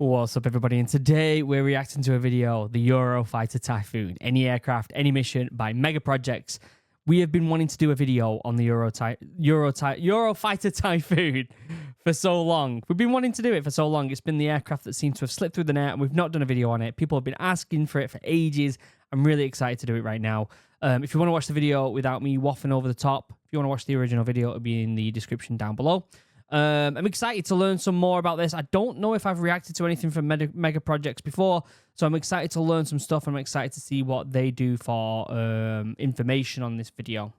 What's up, everybody? And today we're reacting to a video, the Eurofighter Typhoon, any aircraft, any mission by Mega Projects. We have been wanting to do a video on the Eurofighter Typhoon for so long. We've been wanting to do it for so long. It's been the aircraft that seems to have slipped through the net, and we've not done a video on it. People have been asking for it for ages. I'm really excited to do it right now. If you want to watch the video without me waffling over the top, if you want to watch the original video, it'll be in the description down below. I'm excited to learn some more about this. I don't know if I've reacted to anything from Mega Projects before, so I'm excited to learn some stuff. I'm excited to see what they do for information on this video.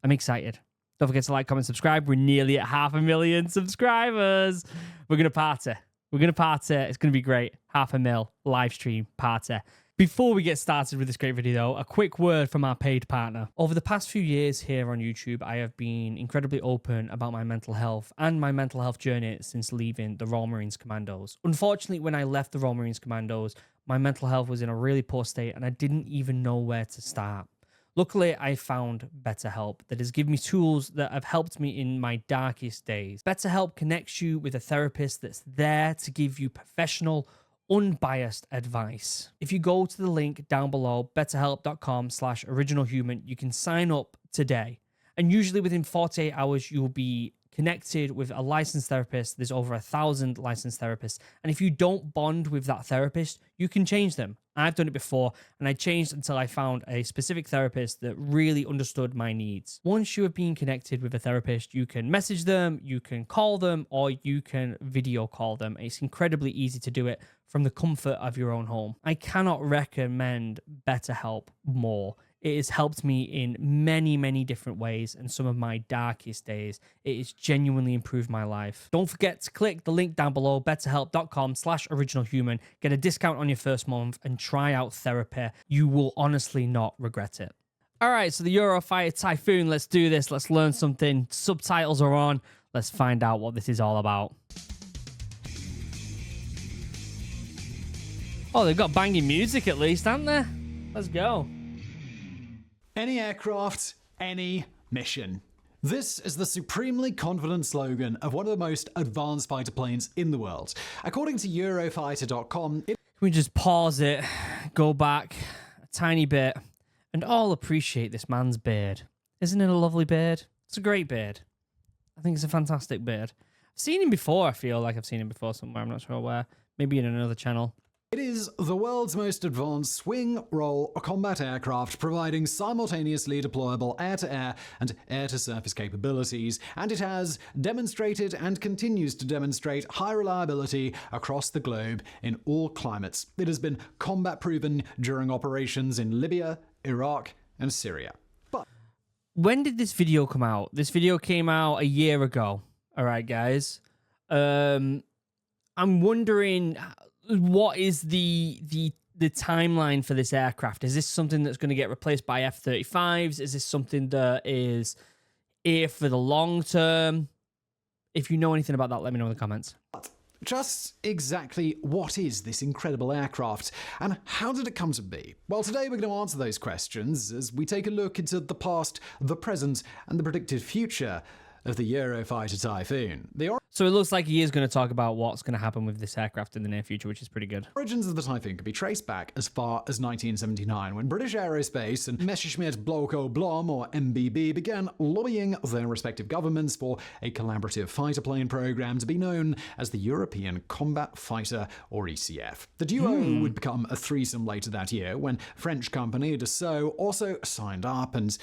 I'm excited. Don't forget to like, comment, subscribe. We're nearly at 500,000 subscribers. We're going to party. We're going to party. It's going to be great. 500,000 live stream party. Before we get started with this great video, a quick word from our paid partner. Over the past few years here on YouTube, I have been incredibly open about my mental health and my mental health journey since leaving the Royal Marines Commandos. Unfortunately, when I left the Royal Marines Commandos, my mental health was in a really poor state and I didn't even know where to start. Luckily, I found BetterHelp that has given me tools that have helped me in my darkest days. BetterHelp connects you with a therapist that's there to give you professional, unbiased advice. If you go to the link down below, betterhelp.com/originalhuman, you can sign up today. And usually within 48 hours, you will be connected with a licensed therapist. There's over 1,000 licensed therapists. And if you don't bond with that therapist, you can change them. I've done it before, and I changed until I found a specific therapist that really understood my needs. Once you have been connected with a therapist, you can message them, you can call them, or you can video call them. It's incredibly easy to do it from the comfort of your own home. I cannot recommend BetterHelp more. It has helped me in many, many different ways, and some of my darkest days. It has genuinely improved my life. Don't forget to click the link down below, betterhelp.com/originalhuman. Get a discount on your first month and try out therapy. You will honestly not regret it. All right, so the Eurofighter Typhoon, let's do this. Let's learn something. Subtitles are on. Let's find out what this is all about. Oh, they've got banging music at least, haven't they? Let's go. Any aircraft, any mission. This is the supremely confident slogan of one of the most advanced fighter planes in the world. According to Eurofighter.com, Can we just pause it, go back a tiny bit, and all appreciate this man's beard? Isn't it a lovely beard? It's a great beard. I think it's a fantastic beard. I've seen him before, I feel like I've seen him before somewhere. I'm not sure where. Maybe in another channel. It is the world's most advanced swing, roll, combat aircraft, providing simultaneously deployable air-to-air and air-to-surface capabilities, and it has demonstrated and continues to demonstrate high reliability across the globe in all climates. It has been combat-proven during operations in Libya, Iraq, and Syria. But when did this video come out? This video came out a year ago. All right, guys. I'm wondering, what is the timeline for this aircraft? Is this something that's going to get replaced by F-35s? Is this something that is here for the long term? If you know anything about that, let me know in the comments. just exactly what is this incredible aircraft, and how did it come to be? Well, today we're going to answer those questions as we take a look into the past, the present, and the predicted future of the Eurofighter Typhoon. So it looks like he is going to talk about what's going to happen with this aircraft in the near future, which is pretty good. Origins of the Typhoon can be traced back as far as 1979, when British Aerospace and Messerschmitt Bloco Blom, or MBB, began lobbying their respective governments for a collaborative fighter plane program to be known as the European Combat Fighter, or ECF. The duo would become a threesome later that year when French company Dassault also signed up, and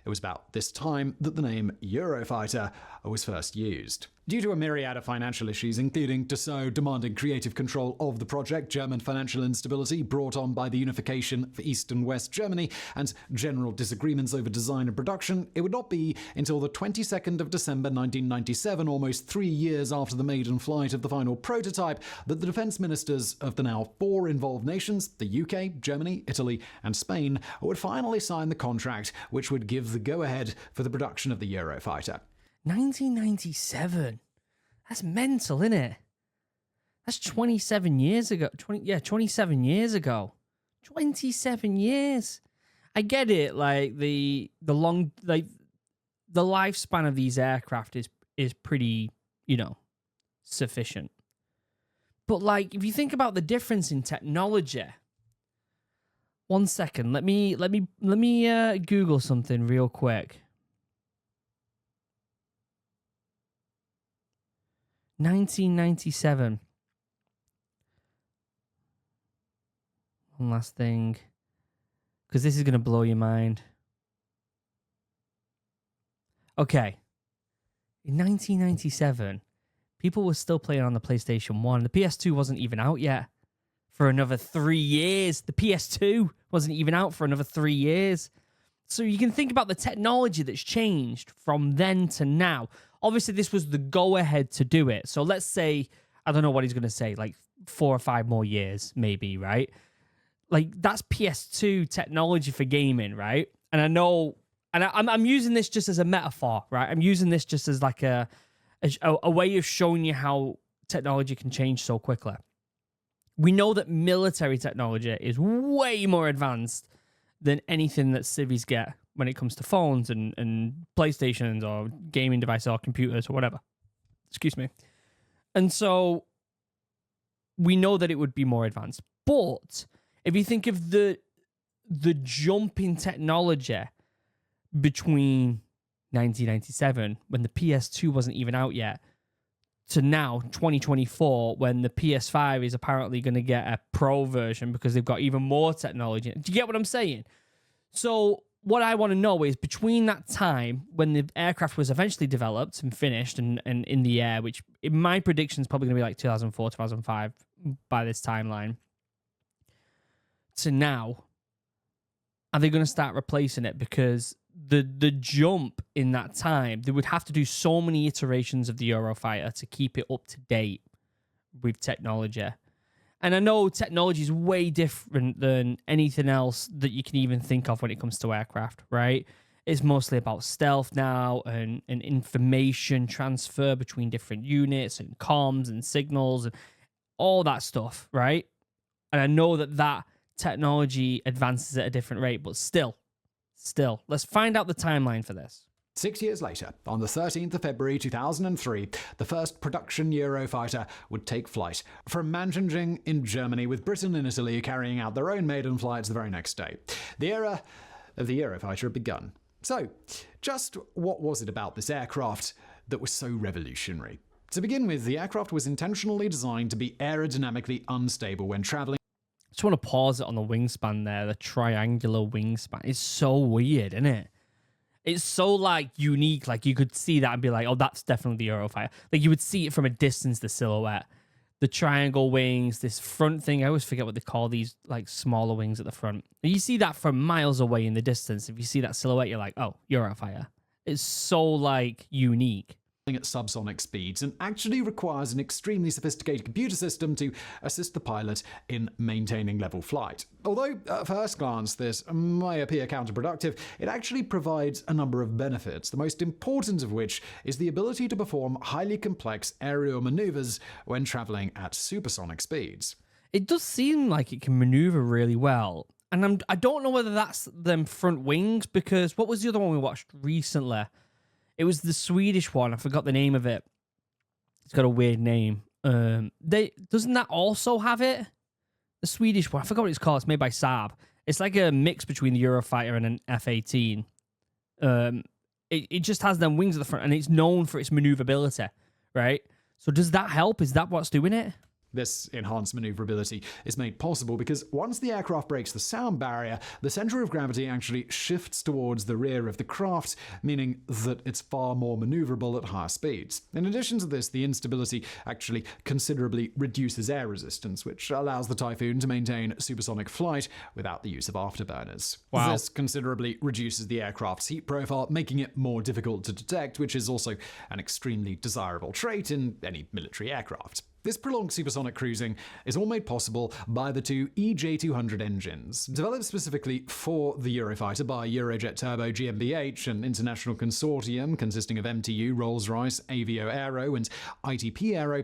it was about this time that the name Eurofighter was first used. Due to a myriad of financial issues, including Dassault demanding creative control of the project, German financial instability brought on by the unification for East and West Germany, and general disagreements over design and production, it would not be until the 22nd of December 1997, almost 3 years after the maiden flight of the final prototype, that the defense ministers of the now 4 involved nations, the UK, Germany, Italy, and Spain, would finally sign the contract which would give the go-ahead for the production of the Eurofighter. 1997. That's mental, isn't it? That's 27 years ago. 27 years ago. 27 years. I get it. Like the lifespan of these aircraft is pretty, sufficient. But like, if you think about the difference in technology, 1 second, let me Google something real quick. 1997. One last thing, because this is going to blow your mind. Okay. In 1997, people were still playing on the PlayStation 1. The PS2 wasn't even out yet for another 3 years. The PS2 wasn't even out for another 3 years. So you can think about the technology that's changed from then to now. Obviously, this was the go-ahead to do it. So let's say, I don't know what he's going to say, like 4 or 5 more years, maybe, right? Like, that's PS2 technology for gaming, right? And I know, and I'm using this just as a metaphor, right? I'm using this just as like a way of showing you how technology can change so quickly. We know that military technology is way more advanced than anything that civvies get when it comes to phones and PlayStations or gaming devices or computers or whatever. Excuse me. And so we know that it would be more advanced. But if you think of the jump in technology between 1997, when the PS2 wasn't even out yet, to now, 2024, when the PS5 is apparently going to get a pro version because they've got even more technology. Do you get what I'm saying? So what I want to know is, between that time when the aircraft was eventually developed and finished and in the air, which in my prediction is probably going to be like 2004, 2005 by this timeline, to now, are they going to start replacing it? Because the jump in that time, they would have to do so many iterations of the Eurofighter to keep it up to date with technology. And I know technology is way different than anything else that you can even think of when it comes to aircraft, right? It's mostly about stealth now and information transfer between different units and comms and signals and all that stuff, right? And I know that technology advances at a different rate, but still, let's find out the timeline for this. 6 years later, on the 13th of February 2003, the first production Eurofighter would take flight from Manchingen in Germany, with Britain and Italy carrying out their own maiden flights the very next day. The era of the Eurofighter had begun. So, just what was it about this aircraft that was so revolutionary? To begin with, the aircraft was intentionally designed to be aerodynamically unstable when traveling. Just want to pause it on the wingspan there. The triangular wingspan is so weird, isn't it? It's so like unique. Like, you could see that and be like, oh, that's definitely the Eurofighter. Like, you would see it from a distance, the silhouette. The triangle wings, this front thing. I always forget what they call these, like, smaller wings at the front. You see that from miles away in the distance. If you see that silhouette, you're like, oh, Eurofighter. It's so, like, unique. At subsonic speeds, and actually requires an extremely sophisticated computer system to assist the pilot in maintaining level flight. Although, at first glance, this may appear counterproductive, it actually provides a number of benefits, the most important of which is the ability to perform highly complex aerial maneuvers when traveling at supersonic speeds. It does seem like it can maneuver really well. And I don't know whether that's them front wings, because what was the other one we watched recently? It was the Swedish one. I forgot the name of it. It's got a weird name. Doesn't that also have it? The Swedish one. I forgot what it's called. It's made by Saab. It's like a mix between the Eurofighter and an F-18. It just has them wings at the front, and it's known for its maneuverability, right? So does that help? Is that what's doing it? This enhanced maneuverability is made possible because once the aircraft breaks the sound barrier, the center of gravity actually shifts towards the rear of the craft, meaning that it's far more maneuverable at higher speeds. In addition to this, the instability actually considerably reduces air resistance, which allows the Typhoon to maintain supersonic flight without the use of afterburners. Wow. This considerably reduces the aircraft's heat profile, making it more difficult to detect, which is also an extremely desirable trait in any military aircraft. This prolonged supersonic cruising is all made possible by the two EJ200 engines, developed specifically for the Eurofighter by Eurojet Turbo GmbH, an international consortium consisting of MTU, Rolls-Royce, Avio Aero, and ITP Aero.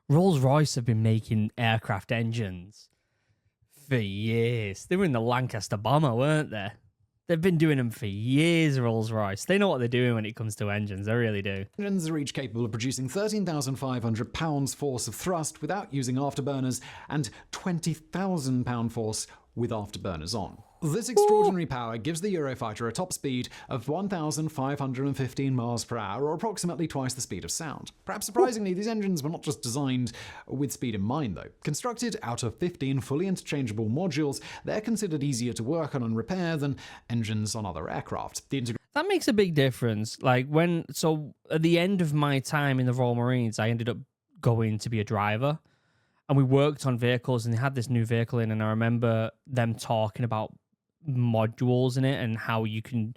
Rolls-Royce have been making aircraft engines for years. They were in the Lancaster bomber, weren't they? They've been doing them for years, Rolls-Royce. They know what they're doing when it comes to engines. They really do. Engines are each capable of producing 13,500 pounds force of thrust without using afterburners and 20,000 pound force with afterburners on. This extraordinary power gives the Eurofighter a top speed of 1,515 miles per hour, or approximately twice the speed of sound. Perhaps surprisingly, these engines were not just designed with speed in mind, though. Constructed out of 15 fully interchangeable modules, they're considered easier to work on and repair than engines on other aircraft. That makes a big difference. Like so at the end of my time in the Royal Marines, I ended up going to be a driver, and we worked on vehicles, and they had this new vehicle in, and I remember them talking about modules in it and how you can.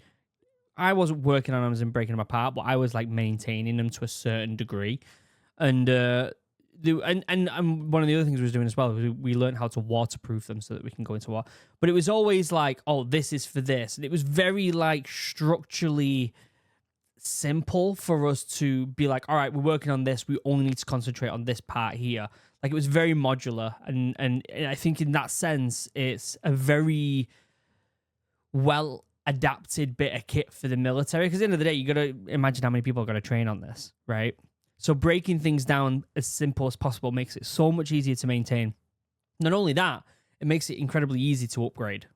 I wasn't working on them and breaking them apart, but I was like maintaining them to a certain degree, and one of the other things we was doing as well was we learned how to waterproof them so that we can go into water. But it was always like, oh, this is for this, and it was very like structurally simple for us to be like, all right, we're working on this, we only need to concentrate on this part here. Like, it was very modular, and I think in that sense it's a very well adapted bit of kit for the military, because at the end of the day, you got to imagine how many people are going to train on this, right? So breaking things down as simple as possible makes it so much easier to maintain. Not only that, it makes it incredibly easy to upgrade.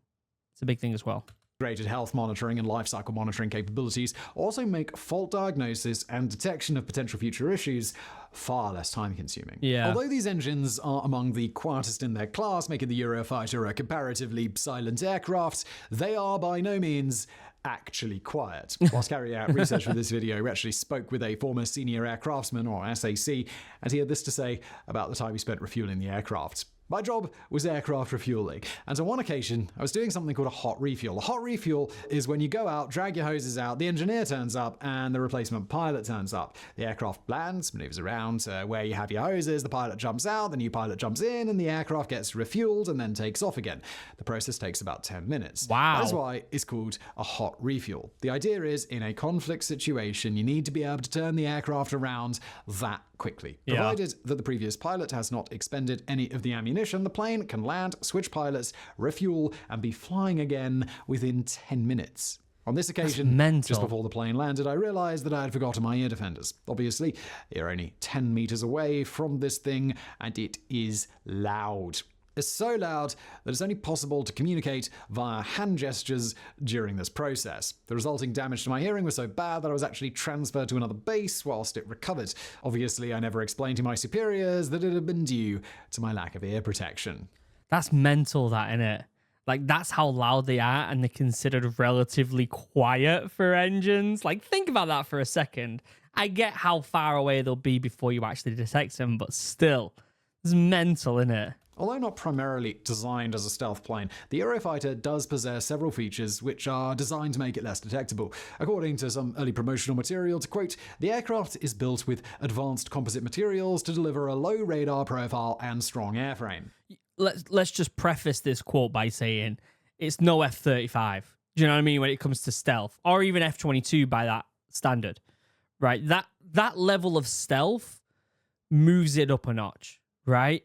It's a big thing as well. Integrated health monitoring and life cycle monitoring capabilities also make fault diagnosis and detection of potential future issues far less time consuming. Yeah. Although these engines are among the quietest in their class, making the Eurofighter a comparatively silent aircraft, they are by no means actually quiet. Whilst carrying out research for this video, we actually spoke with a former senior aircraftsman, or SAC, and he had this to say about the time he spent refueling the aircraft. My job was aircraft refueling, and on one occasion, I was doing something called a hot refuel. A hot refuel is when you go out, drag your hoses out, the engineer turns up, and the replacement pilot turns up. The aircraft lands, maneuvers around where you have your hoses, the pilot jumps out, the new pilot jumps in, and the aircraft gets refueled and then takes off again. The process takes about 10 minutes. Wow. That's why it's called a hot refuel. The idea is, in a conflict situation, you need to be able to turn the aircraft around that quickly. Yeah. Provided that the previous pilot has not expended any of the ammunition, the plane can land, switch pilots, refuel, and be flying again within 10 minutes. On this occasion, just before the plane landed, I realized that I had forgotten my ear defenders. Obviously, they're only 10 meters away from this thing, and it is loud. It's so loud that it's only possible to communicate via hand gestures during this process. The resulting damage to my hearing was so bad that I was actually transferred to another base whilst it recovered. Obviously, I never explained to my superiors that it had been due to my lack of ear protection. That's mental, that, innit? Like, that's how loud they are, and they're considered relatively quiet for engines. Like, think about that for a second. I get how far away they'll be before you actually detect them, but still, it's mental, innit? Although not primarily designed as a stealth plane, the Eurofighter does possess several features which are designed to make it less detectable. According to some early promotional material, to quote, the aircraft is built with advanced composite materials to deliver a low radar profile and strong airframe. Let's just preface this quote by saying it's no F-35. Do you know what I mean? When it comes to stealth, or even F-22 by that standard, right? That level of stealth moves it up a notch, right?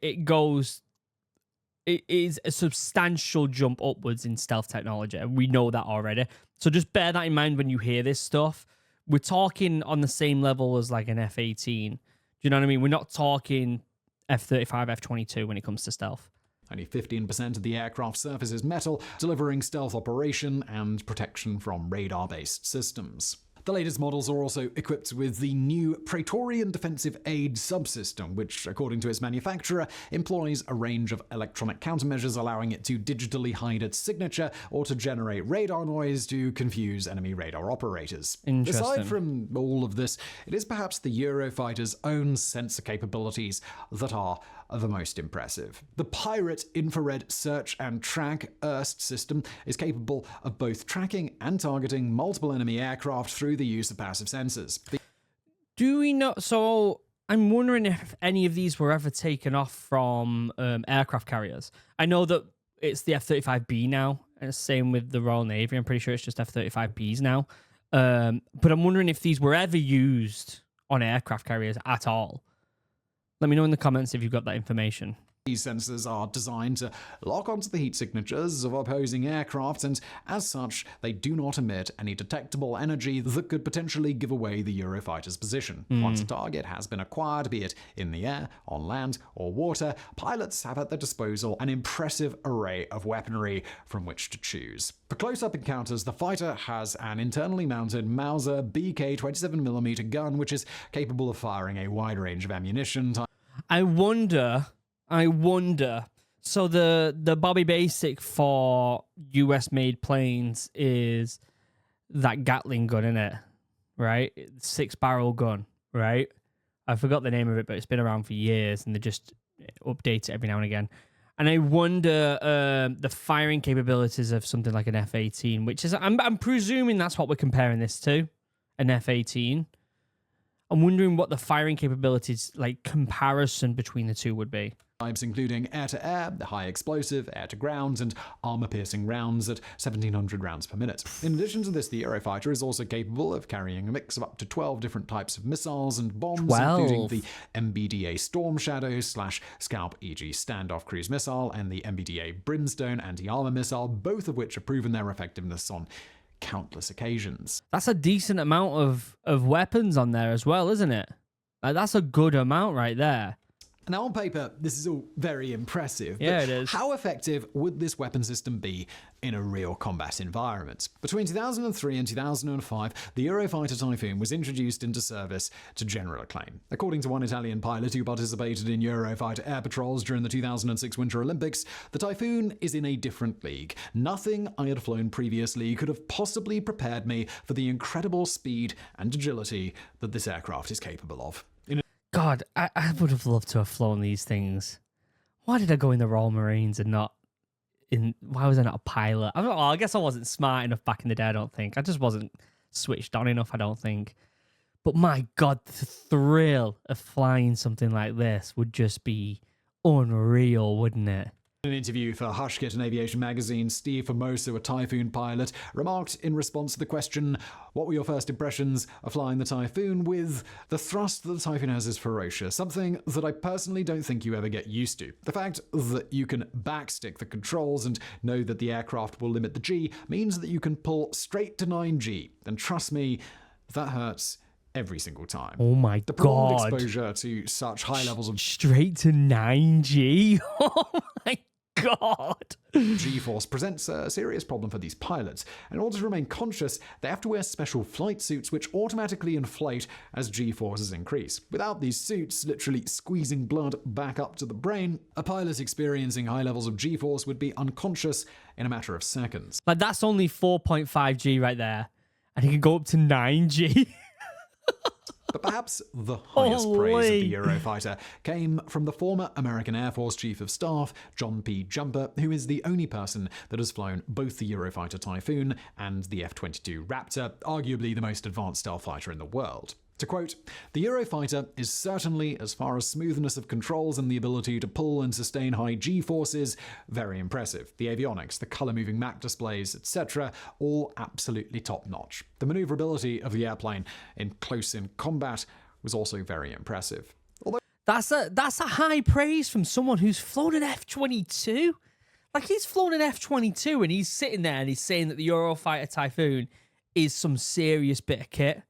It is a substantial jump upwards in stealth technology, and we know that already. So just bear that in mind when you hear this stuff. We're talking on the same level as like an F-18. Do you know what I mean? We're not talking F-35, F-22 when it comes to stealth. Only 15% of the aircraft's surface is metal, delivering stealth operation and protection from radar-based systems. The latest models are also equipped with the new Praetorian Defensive Aid subsystem, which, according to its manufacturer, employs a range of electronic countermeasures allowing it to digitally hide its signature or to generate radar noise to confuse enemy radar operators. Aside from all of this, it is perhaps the Eurofighter's own sensor capabilities that are the most impressive. The Pirate Infrared Search and Track (IRST) system is capable of both tracking and targeting multiple enemy aircraft through the use of passive sensors. Do we know? So I'm wondering if any of these were ever taken off from aircraft carriers. I know that it's the F-35B now, and same with the Royal Navy. I'm pretty sure it's just F-35Bs now. But I'm wondering if these were ever used on aircraft carriers at all. Let me know in the comments if you've got that information. These sensors are designed to lock onto the heat signatures of opposing aircraft, and as such, they do not emit any detectable energy that could potentially give away the Eurofighter's position. Once a target has been acquired, be it in the air, on land, or water, pilots have at their disposal an impressive array of weaponry from which to choose. For close-up encounters, the fighter has an internally mounted Mauser BK 27mm gun, which is capable of firing a wide range of ammunition. I wonder. So the Bobby Basic for US made planes is that Gatling gun, innit? Right? 6-barrel gun, right? I forgot the name of it, but it's been around for years and they just update it every now and again. And I wonder the firing capabilities of something like an F-18, which is, I'm presuming that's what we're comparing this to, an F-18. I'm wondering what the firing capabilities, like comparison between the two would be. Types including air-to-air, high explosive, air-to-ground, and armor-piercing rounds at 1,700 rounds per minute. In addition to this, the Eurofighter is also capable of carrying a mix of up to 12 different types of missiles and bombs, including the MBDA Storm Shadow / Scalp EG standoff cruise missile and the MBDA Brimstone anti-armor missile, both of which have proven their effectiveness on countless occasions. That's a decent amount of weapons on there as well, isn't it? Like, that's a good amount right there. Now, on paper, this is all very impressive. Yeah, it is. How effective would this weapon system be in a real combat environment? Between 2003 and 2005, the Eurofighter Typhoon was introduced into service to general acclaim. According to one Italian pilot who participated in Eurofighter air patrols during the 2006 Winter Olympics, the Typhoon is in a different league. Nothing I had flown previously could have possibly prepared me for the incredible speed and agility that this aircraft is capable of. God, I would have loved to have flown these things. Why did I go in the Royal Marines and not in... Why was I not a pilot? I guess I wasn't smart enough back in the day, I don't think. I just wasn't switched on enough, I don't think. But my God, the thrill of flying something like this would just be unreal, wouldn't it? In an interview for Hushkit and Aviation magazine, Steve Formosa, a Typhoon pilot, remarked in response to the question, "What were your first impressions of flying the Typhoon?" with, "The thrust that the Typhoon has is ferocious, something that I personally don't think you ever get used to. The fact that you can backstick the controls and know that the aircraft will limit the G means that you can pull straight to 9G. And trust me, that hurts every single time." Oh my The prolonged God. exposure to such high levels of Straight to 9G? Oh my God. G-force presents a serious problem for these pilots. In order to remain conscious, they have to wear special flight suits which automatically inflate as G-forces increase. Without these suits literally squeezing blood back up to the brain, a pilot experiencing high levels of G-force would be unconscious in a matter of seconds. Like, that's only 4.5G right there. And he can go up to 9G. But perhaps the highest Holy. praise of the Eurofighter came from the former American Air Force Chief of Staff, John P. Jumper, who is the only person that has flown both the Eurofighter Typhoon and the F-22 Raptor, arguably the most advanced stealth fighter in the world. To quote, "The Eurofighter is certainly, as far as smoothness of controls and the ability to pull and sustain high G-forces, very impressive. The avionics, the color-moving map displays, etc., all absolutely top-notch. The maneuverability of the airplane in close-in combat was also very impressive." Although That's a high praise from someone who's flown an F-22. Like, he's flown an F-22 and he's sitting there and he's saying that the Eurofighter Typhoon is some serious bit of kit.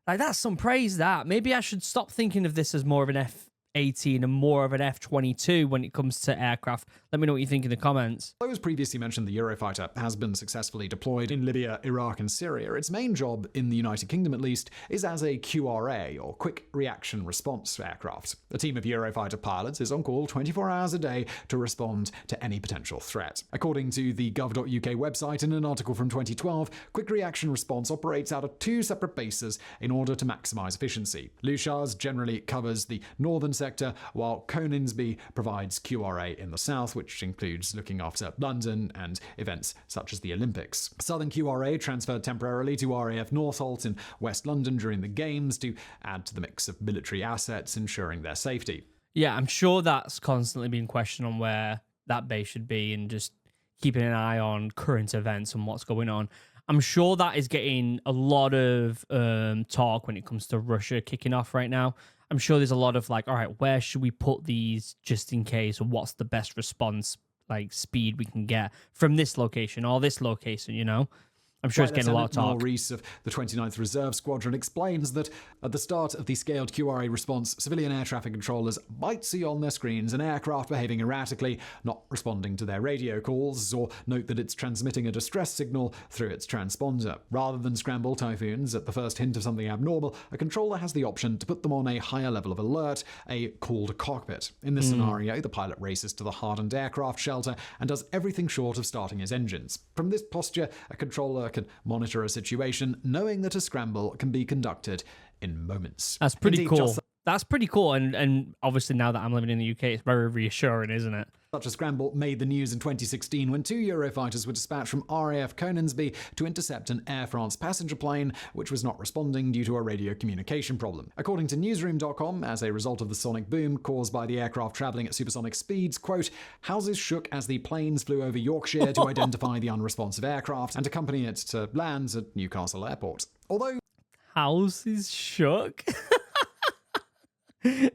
Like, that's some praise, that. Maybe I should stop thinking of this as more of an F-18 and more of an F-22 when it comes to aircraft. Let me know what you think in the comments. as previously mentioned, the Eurofighter has been successfully deployed in Libya, Iraq, and Syria. Its main job, in the United Kingdom at least, is as a QRA, or Quick Reaction Response aircraft. A team of Eurofighter pilots is on call 24 hours a day to respond to any potential threat. According to the gov.uk website, in an article from 2012, Quick Reaction Response operates out of 2 separate bases in order to maximise efficiency. Lushaz generally covers the northern sector, while Coningsby provides QRA in the south, which includes looking after London and events such as the Olympics. Southern QRA transferred temporarily to RAF Northolt in West London during the Games to add to the mix of military assets, ensuring their safety. Yeah, I'm sure that's constantly been questioned on where that base should be and just keeping an eye on current events and what's going on. I'm sure that is getting a lot of talk when it comes to Russia kicking off right now. I'm sure there's a lot of like, all right, where should we put these just in case, or what's the best response like speed we can get from this location or this location, you know? I'm sure it's getting a lot of talk. Reese of the 29th Reserve Squadron explains that at the start of the scaled QRA response, civilian air traffic controllers might see on their screens an aircraft behaving erratically, not responding to their radio calls, or note that it's transmitting a distress signal through its transponder. Rather than scramble Typhoons at the first hint of something abnormal, a controller has the option to put them on a higher level of alert, a call to cockpit. In this scenario, the pilot races to the hardened aircraft shelter and does everything short of starting his engines. From this posture, a controller can monitor a situation, knowing that a scramble can be conducted in moments. That's pretty cool. That's pretty cool. And obviously now that I'm living in the UK, it's very reassuring, isn't it? Such a scramble made the news in 2016 when 2 Eurofighters were dispatched from RAF Coningsby to intercept an Air France passenger plane, which was not responding due to a radio communication problem. According to newsroom.com, as a result of the sonic boom caused by the aircraft travelling at supersonic speeds, quote, houses shook as the planes flew over Yorkshire to identify the unresponsive aircraft and accompany it to land at Newcastle Airport. Although houses shook.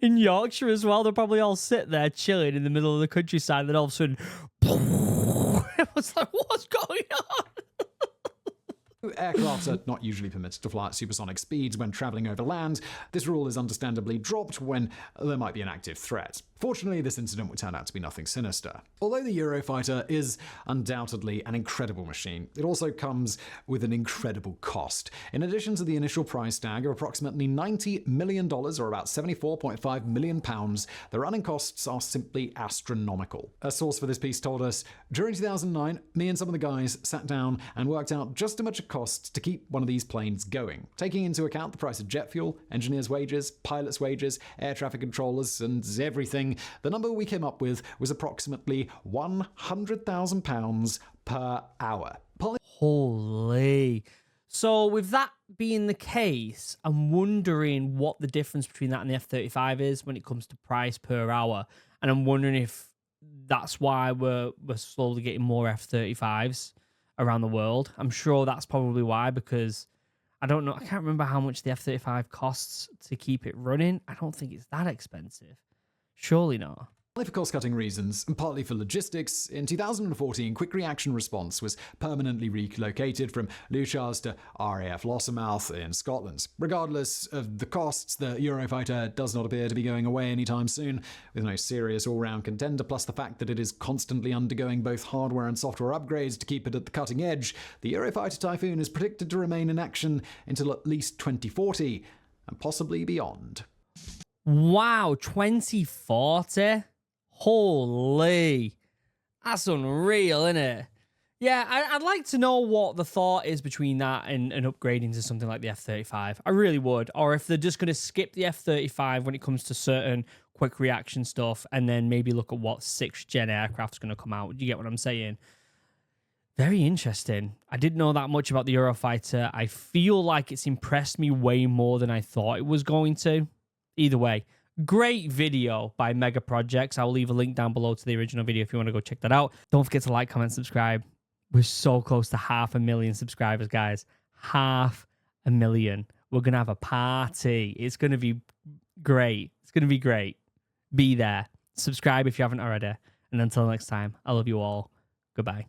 In Yorkshire as well, they'll probably all sit there chilling in the middle of the countryside, and then all of a sudden, it was like, what's going on? Aircraft are not usually permitted to fly at supersonic speeds when travelling over land. This rule is understandably dropped when there might be an active threat. Fortunately, this incident would turn out to be nothing sinister. Although the Eurofighter is undoubtedly an incredible machine, it also comes with an incredible cost. In addition to the initial price tag of approximately $90 million, or about £74.5 million, the running costs are simply astronomical. A source for this piece told us, during 2009, me and some of the guys sat down and worked out just how much it costs to keep one of these planes going. Taking into account the price of jet fuel, engineers' wages, pilots' wages, air traffic controllers, and everything, the number we came up with was approximately £100,000 per hour. Holy. So with that being the case, I'm wondering what the difference between that and the F-35 is when it comes to price per hour. And I'm wondering if that's why we're slowly getting more F-35s around the world. I'm sure that's probably why, because I don't know. I can't remember how much the F-35 costs to keep it running. I don't think it's that expensive. Surely not. Partly for cost-cutting reasons, and partly for logistics, in 2014, Quick Reaction Response was permanently relocated from Leuchars to RAF Lossiemouth in Scotland. Regardless of the costs, the Eurofighter does not appear to be going away anytime soon, with no serious all-round contender, plus the fact that it is constantly undergoing both hardware and software upgrades to keep it at the cutting edge. The Eurofighter Typhoon is predicted to remain in action until at least 2040, and possibly beyond. Wow, 2040? Holy. That's unreal, isn't it? Yeah, I'd like to know what the thought is between that and upgrading to something like the F-35. I really would. Or if they're just going to skip the F-35 when it comes to certain quick reaction stuff and then maybe look at what 6th gen aircraft's going to come out. Do you get what I'm saying? Very interesting. I didn't know that much about the Eurofighter. I feel like it's impressed me way more than I thought it was going to. Either way, great video by Mega Projects. I'll leave a link down below to the original video if you want to go check that out. Don't forget to like, comment, subscribe. We're so close to 500,000 subscribers, guys. 500,000. We're going to have a party. It's going to be great. It's going to be great. Be there. Subscribe if you haven't already. And until next time, I love you all. Goodbye.